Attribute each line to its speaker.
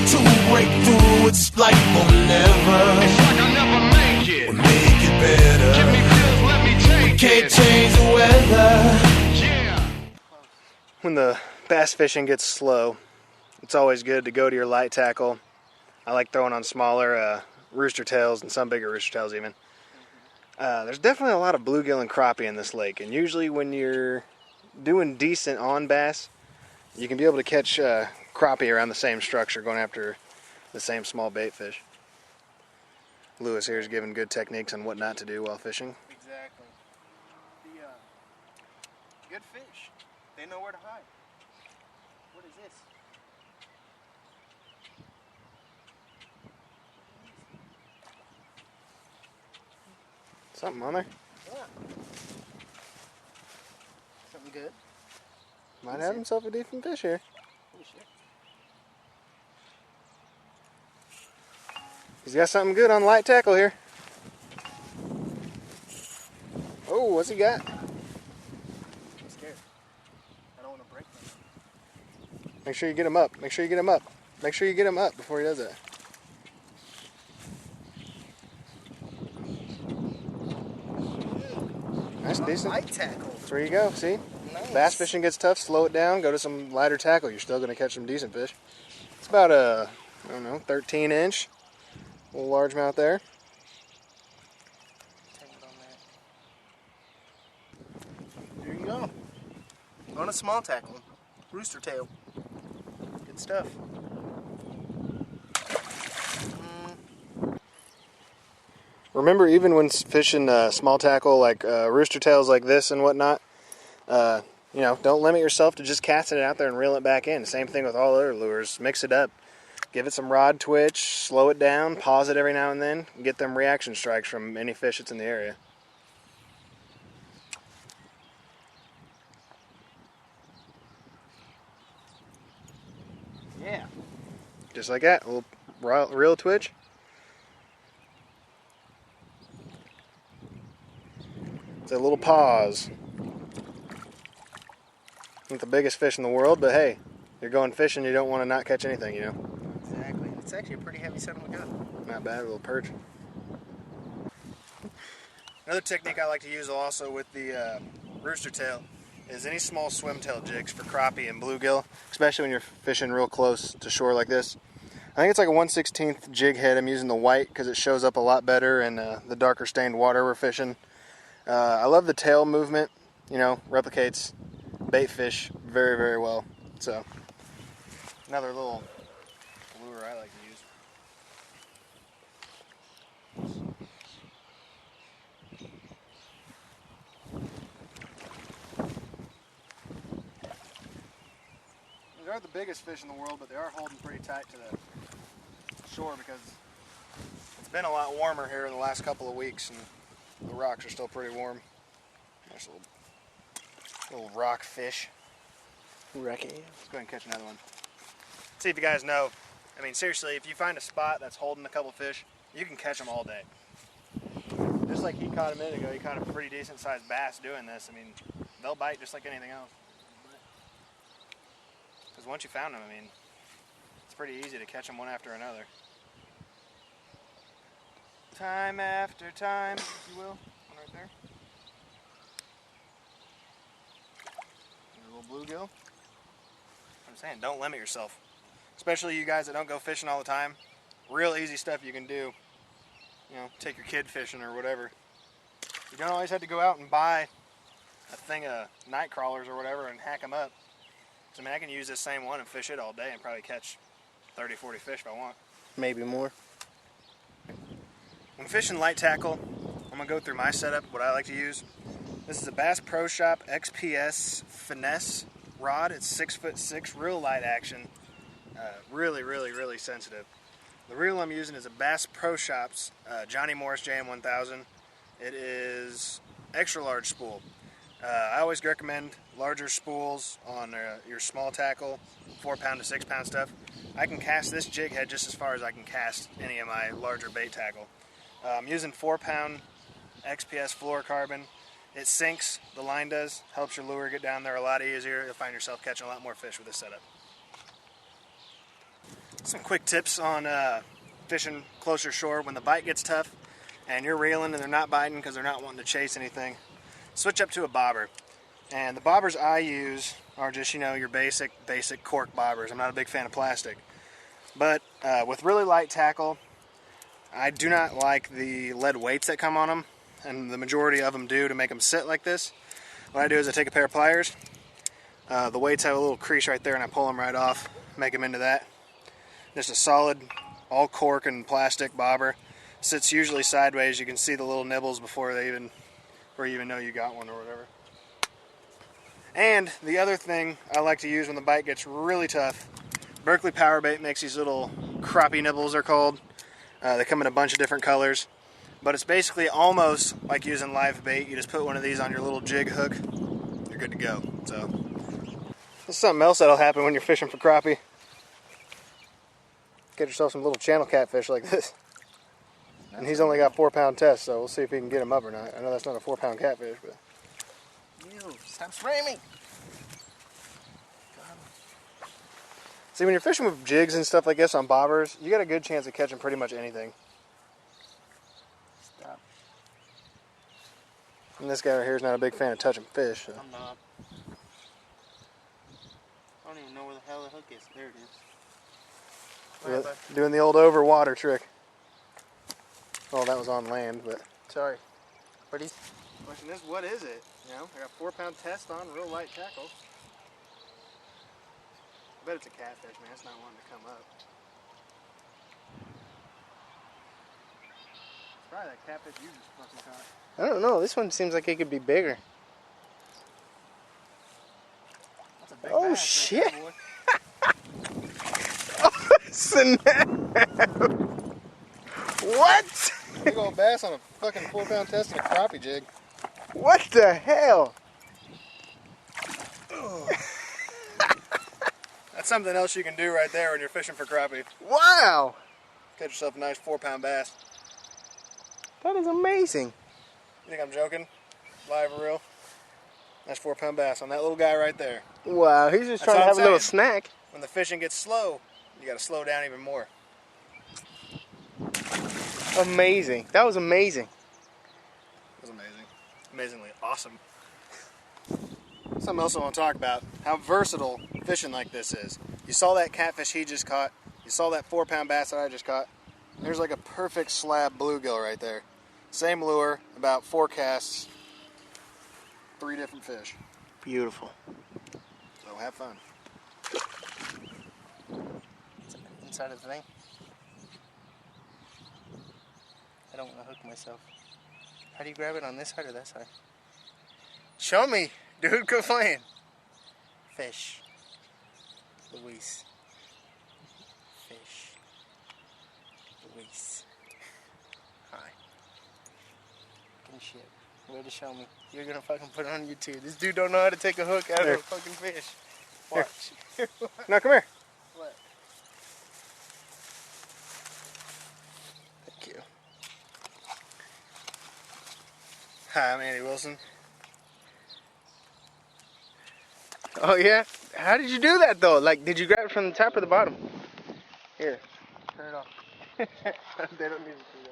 Speaker 1: to break through. It's like we'll never.
Speaker 2: It's like I'll never make it.
Speaker 1: We'll make it better.
Speaker 2: Give me pills, let me take
Speaker 1: We can't
Speaker 2: it.
Speaker 1: change the weather.
Speaker 2: Yeah.
Speaker 3: When the bass fishing gets slow, it's always good to go to your light tackle. I like throwing on smaller rooster tails and some bigger rooster tails even. There's definitely a lot of bluegill and crappie in this lake, and usually when you're doing decent on bass, you can be able to catch crappie around the same structure going after the same small bait fish. Lewis here is giving good techniques on what not to do while fishing.
Speaker 4: Exactly. Good fish. They know where to hide. What is this?
Speaker 3: Something on there?
Speaker 4: Yeah. Something good.
Speaker 3: Might have himself a decent fish here.
Speaker 4: Holy shit.
Speaker 3: He's got something good on light tackle here. Oh, what's he got?
Speaker 4: I'm scared. I don't want to break them.
Speaker 3: Make sure you get him up. Make sure you get him up. Make sure you get him up before he does that. That's decent.
Speaker 4: Light tackle.
Speaker 3: There you go. See?
Speaker 4: Nice.
Speaker 3: Bass fishing gets tough. Slow it down. Go to some lighter tackle. You're still going to catch some decent fish. It's about a, I don't know, 13 inch. A little largemouth there.
Speaker 4: Take it on that. There you go. On a small tackle. Rooster tail. Good stuff.
Speaker 3: Remember, even when fishing small tackle like rooster tails like this and whatnot, you know, don't limit yourself to just casting it out there and reeling it back in. Same thing with all other lures. Mix it up. Give it some rod twitch, slow it down, pause it every now and then, and get them reaction strikes from any fish that's in the area.
Speaker 4: Yeah.
Speaker 3: Just like that, a little reel twitch. It's a little pause. Not the biggest fish in the world, but hey, you're going fishing, you don't want to not catch anything, you know.
Speaker 4: Exactly. It's actually a pretty heavy set on the gun.
Speaker 3: Not bad, a little perch. Another technique I like to use also with the rooster tail is any small swim-tail jigs for crappie and bluegill, especially when you're fishing real close to shore like this. I think it's like a 1/16 jig head. I'm using the white because it shows up a lot better in the darker stained water we're fishing. I love the tail movement, you know, replicates bait fish very, very well. So, another little lure I like to use. They aren't the biggest fish in the world, but they are holding pretty tight to the shore because it's been a lot warmer here in the last couple of weeks and the rocks are still pretty warm. Nice little rock fish.
Speaker 4: Wreck it.
Speaker 3: Let's go ahead and catch another one. See if you guys know. I mean, seriously, if you find a spot that's holding a couple fish, you can catch them all day. Just like he caught a minute ago, he caught a pretty decent sized bass doing this. I mean, they'll bite just like anything else. Because once you found them, I mean, it's pretty easy to catch them one after another. Time after time, if you will. One right there. There's a little bluegill. I'm saying, don't limit yourself. Especially you guys that don't go fishing all the time. Real easy stuff you can do. You know, take your kid fishing or whatever. You don't always have to go out and buy a thing of night crawlers or whatever and hack them up. So, I mean, I can use this same one and fish it all day and probably catch 30, 40 fish if I want.
Speaker 4: Maybe more.
Speaker 3: When fishing light tackle, I'm going to go through my setup, what I like to use. This is a Bass Pro Shop XPS Finesse rod. It's 6'6", real light action. Really, really, really sensitive. The reel I'm using is a Bass Pro Shops Johnny Morris JM1000. It is extra large spool. I always recommend larger spools on your small tackle, 4-pound to 6-pound stuff. I can cast this jig head just as far as I can cast any of my larger bait tackle. I'm using 4-pound XPS fluorocarbon. It sinks, the line does, helps your lure get down there a lot easier. You'll find yourself catching a lot more fish with this setup. Some quick tips on fishing closer shore when the bite gets tough and you're reeling and they're not biting because they're not wanting to chase anything. Switch up to a bobber. And the bobbers I use are just, you know, your basic cork bobbers. I'm not a big fan of plastic. But with really light tackle, I do not like the lead weights that come on them, and the majority of them do to make them sit like this. What I do is I take a pair of pliers. The weights have a little crease right there, and I pull them right off, make them into that. Just a solid, all cork and plastic bobber. Sits usually sideways. You can see the little nibbles before you even know you got one or whatever. And the other thing I like to use when the bite gets really tough, Berkeley Power Bait makes these little crappie nibbles, they're called. They come in a bunch of different colors, but it's basically almost like using live bait. You just put one of these on your little jig hook, you're good to go. So this is something else that'll happen when you're fishing for crappie. Get yourself some little channel catfish like this. And he's only got 4-pound test, so we'll see if he can get him up or not. I know that's not a 4-pound catfish, but...
Speaker 4: Ew, stop spraying me!
Speaker 3: See, when you're fishing with jigs and stuff like this on bobbers, you got a good chance of catching pretty much anything.
Speaker 4: Stop.
Speaker 3: And this guy right here is not a big fan of touching fish. So.
Speaker 4: I'm not. I don't even know where the hell the hook is. There it is.
Speaker 3: Doing the old over water trick. Well, that was on land, but...
Speaker 4: Sorry. Buddy.
Speaker 3: Question is, what is it? You know, I got 4-pound test on, real light tackle. I bet it's a catfish, man. It's not wanting to come up. It's probably that catfish you just fucking caught.
Speaker 4: I don't know. This one seems like it could be bigger.
Speaker 3: That's a big
Speaker 4: Oh,
Speaker 3: bass
Speaker 4: shit.
Speaker 3: right there, boy.
Speaker 4: Snap! What?
Speaker 3: Big old bass on a fucking 4-pound test and a crappie jig.
Speaker 4: What the hell?
Speaker 3: That's something else you can do right there when you're fishing for crappie.
Speaker 4: Wow!
Speaker 3: Catch yourself a nice 4-pound bass.
Speaker 4: That is amazing.
Speaker 3: You think I'm joking? Live or real? Nice 4-pound bass on that little guy right there.
Speaker 4: Wow, he's just
Speaker 3: That's
Speaker 4: trying to
Speaker 3: what
Speaker 4: have
Speaker 3: I'm
Speaker 4: a little
Speaker 3: saying.
Speaker 4: snack.
Speaker 3: When the fishing gets slow, you gotta slow down even more.
Speaker 4: Amazing. That was amazing.
Speaker 3: It was amazing. Amazingly awesome. Something else I want to talk about, how versatile fishing like this is. You saw that catfish he just caught. You saw that 4-pound bass that I just caught. There's like a perfect slab bluegill right there. Same lure, about 4 casts, 3 different fish.
Speaker 4: Beautiful.
Speaker 3: So have fun.
Speaker 4: Inside of the thing. I don't want to hook myself. How do you grab it, on this side or that side? Show me, dude. Quit playing. Fish. Luis. Fish. Luis. Hi. Fucking shit. Way to show me. You're gonna fucking put it on YouTube. This dude don't know how to take a hook out of a fucking fish. Watch.
Speaker 3: No, come here.
Speaker 4: What? Thank you.
Speaker 3: Hi, I'm Andy Wilson.
Speaker 4: Oh yeah? How did you do that though? Like, did you grab it from the top or the bottom? Here. Turn it off. They don't need to do that.